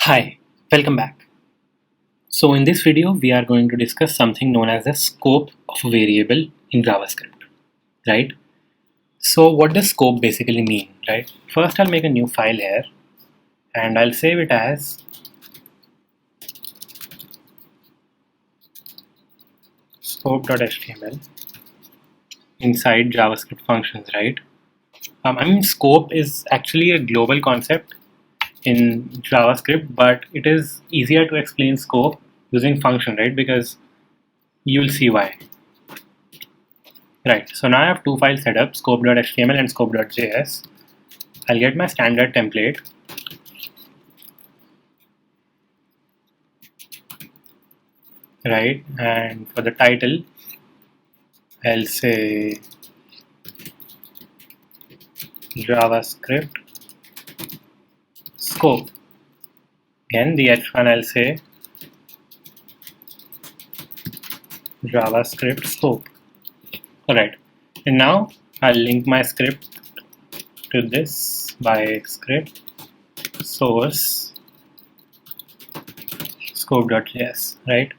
Hi, welcome back. So in this video, we are going to discuss something known as the scope of a variable in JavaScript, right? So what does scope basically mean, right? First, I'll make a new file here and I'll save it as scope.html inside JavaScript functions, right? Scope is actually a global concept in JavaScript, but it is easier to explain scope using function, right? Because you'll see why. Right, so now I have two files set up, scope.html and scope.js. I'll get my standard template. Right, and for the title, I'll say JavaScript scope. Again, the H1 I'll say JavaScript scope. Alright, and now I'll link my script to this by script source scope.js, right?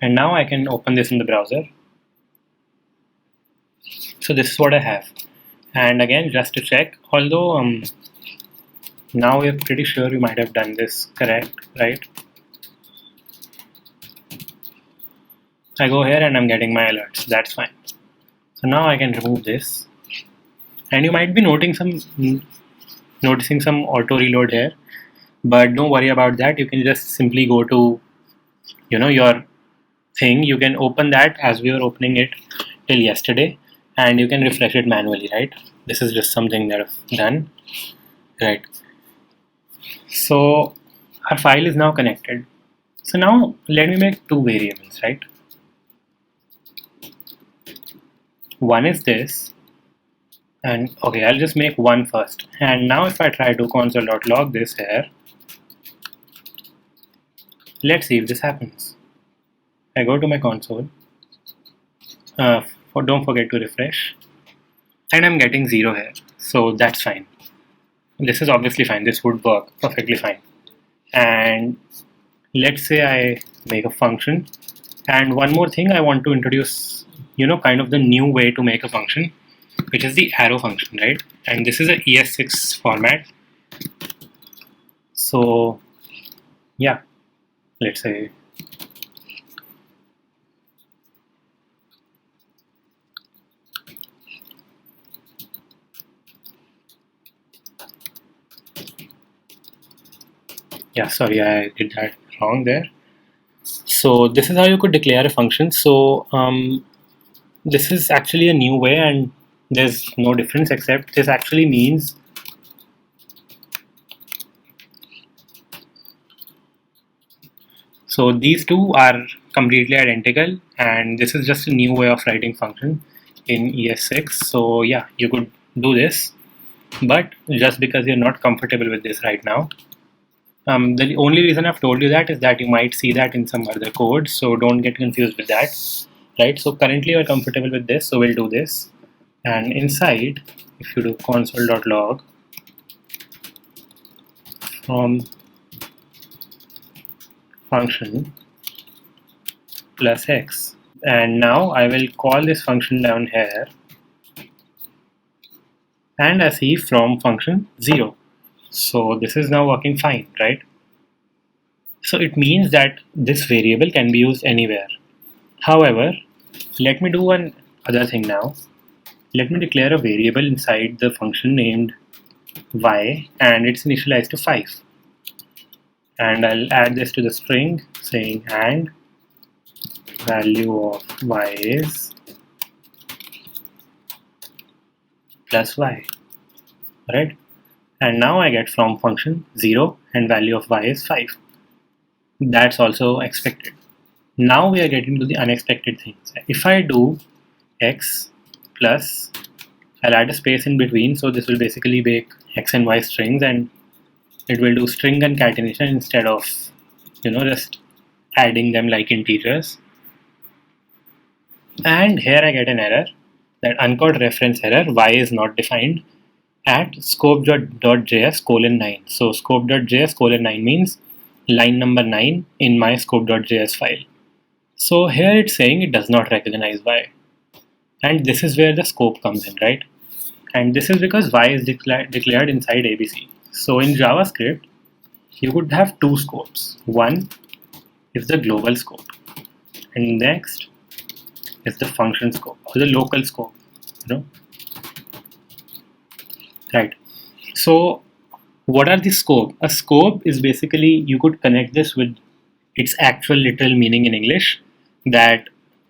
And now I can open this in the browser. So this is what I have. And again, just to check, although now we're pretty sure we might have done this correct, right? I go here and I'm getting my alerts, that's fine. So now I can remove this. And you might be noticing some auto reload here, but don't worry about that. You can just simply go to your thing. You can open that as we were opening it till yesterday, and you can refresh it manually, right? This is just something that I've done, right? So our file is now connected. So now let me make two variables, right? One is this, and okay, I'll just make one first. And now if I try to console.log this here, let's see if this happens. I go to my console, don't forget to refresh, and I'm getting 0 here, so that's fine. This is obviously fine, this would work perfectly fine. And let's say I make a function, and one more thing I want to introduce, kind of the new way to make a function, which is the arrow function, right? And this is a ES6 format. So yeah, let's say yeah, sorry, I did that wrong there. So this is how you could declare a function. So this is actually a new way, and there's no difference, except this actually means so these two are completely identical, and this is just a new way of writing function in ES6. So yeah, you could do this, but just because you're not comfortable with this right now, the only reason I've told you that is that you might see that in some other code, so don't get confused with that, right? So currently we're comfortable with this, so we'll do this. And inside, if you do console.log from function plus x, and now I will call this function down here, and I see from function 0. So this is now working fine, right? So it means that this variable can be used anywhere. However, let me do one other thing now. Let me declare a variable inside the function named y, and it's initialized to 5. And I'll add this to the string saying and value of y is plus y, right? And now I get from function 0 and value of y is 5. That's also expected. Now we are getting to the unexpected things. If I do x plus, I'll add a space in between, so this will basically make x and y strings, and it will do string concatenation instead of just adding them like integers. And here I get an error, that uncaught reference error, y is not defined at scope.js:9. So scope.js:9 means line number 9 in my scope.js file. So here it's saying it does not recognize y. And this is where the scope comes in, right? And this is because y is declared inside ABC. So in JavaScript, you could have two scopes. One is the global scope, and next is the function scope or the local scope, right? So what are the scope? A scope is basically, you could connect this with its actual literal meaning in English, that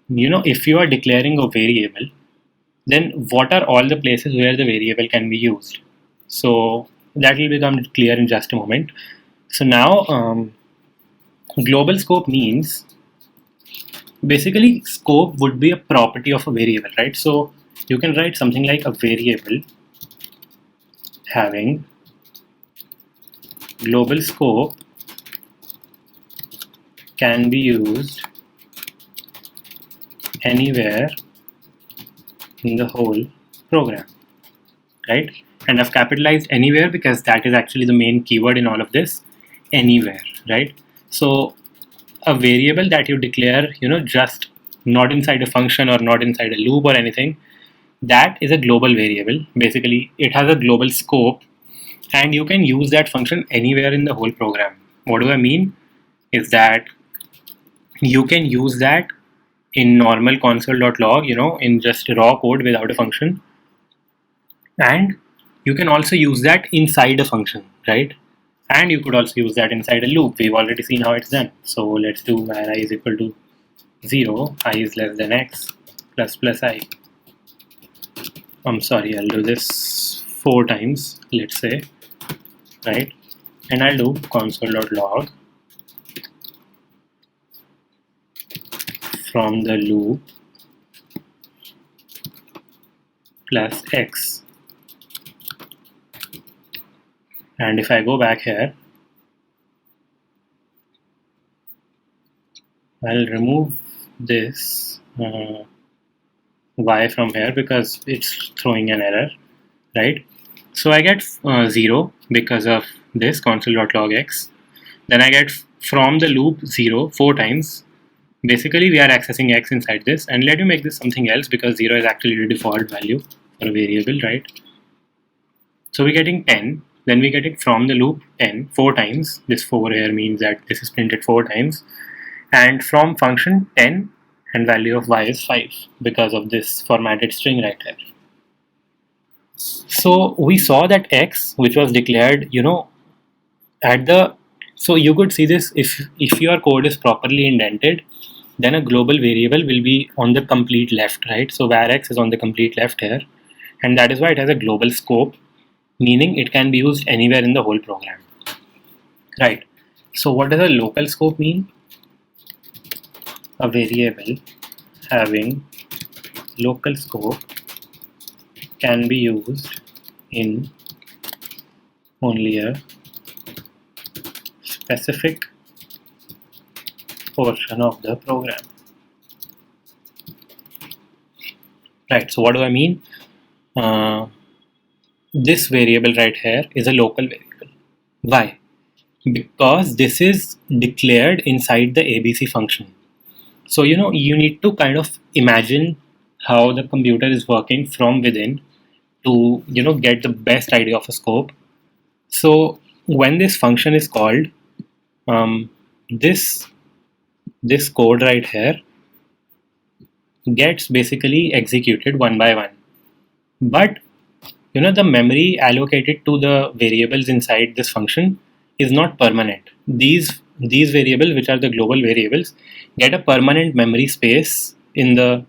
if you are declaring a variable, then what are all the places where the variable can be used? So that will become clear in just a moment. So now global scope means basically scope would be a property of a variable, right? So you can write something like a variable having global scope can be used anywhere in the whole program, right? And I've capitalized anywhere because that is actually the main keyword in all of this, anywhere, right? So a variable that you declare, just not inside a function or not inside a loop or anything, that is a global variable. Basically, it has a global scope and you can use that function anywhere in the whole program. What do I mean? Is that you can use that in normal console.log, in just raw code without a function. And you can also use that inside a function, right? And you could also use that inside a loop. We've already seen how it's done. So let's do where I is equal to 0, I is less than x, plus I. I'm sorry, I'll do this 4 times, let's say, right? And I'll do console.log from the loop plus x. And if I go back here, I'll remove this y from here because it's throwing an error, right? So I get 0 because of this console.log x. Then I get from the loop 0 4 times. Basically, we are accessing x inside this, and let me make this something else because 0 is actually the default value for a variable, right? So we're getting 10. Then we get it from the loop 10 4 times. This 4 here means that this is printed 4 times. And from function 10, and value of y is 5 because of this formatted string right here. So we saw that x, which was declared, at the, so you could see this, if your code is properly indented, then a global variable will be on the complete left, right? So var x is on the complete left here, and that is why it has a global scope, meaning it can be used anywhere in the whole program, right? So what does a local scope mean? A variable having local scope can be used in only a specific portion of the program, right? So what do I mean? This variable right here is a local variable. Why? Because this is declared inside the ABC function. So you need to kind of imagine how the computer is working from within to get the best idea of a scope. So when this function is called, this code right here gets basically executed one by one, but the memory allocated to the variables inside this function is not permanent. These variables, which are the global variables, get a permanent memory space in the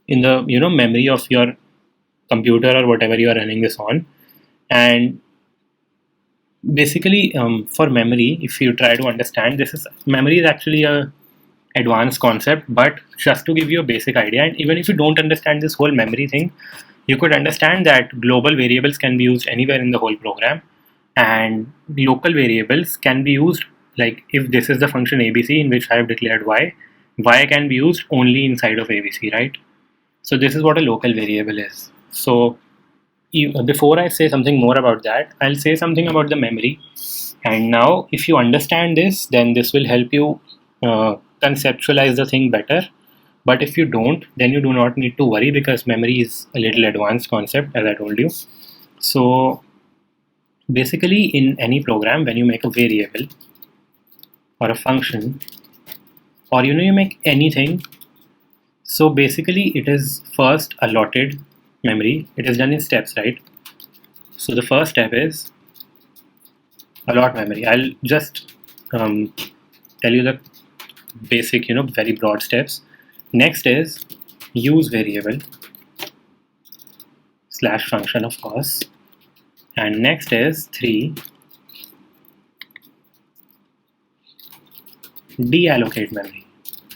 memory of your computer or whatever you are running this on. And basically for memory, if you try to understand, memory is actually a advanced concept, but just to give you a basic idea, and even if you don't understand this whole memory thing, you could understand that global variables can be used anywhere in the whole program, and local variables can be used, like if this is the function ABC in which I have declared y can be used only inside of ABC, right? So this is what a local variable is. So before I say something more about that, I'll say something about the memory And now if you understand this, then this will help you conceptualize the thing better. But if you don't, then you do not need to worry, because memory is a little advanced concept, as I told you. So basically, in any program, when you make a variable or a function, or you make anything, so basically it is first allotted memory. It is done in steps, right? So the first step is allot memory. I'll just tell you the basic, very broad steps. Next is use variable / function, of course. And next is 3, deallocate memory.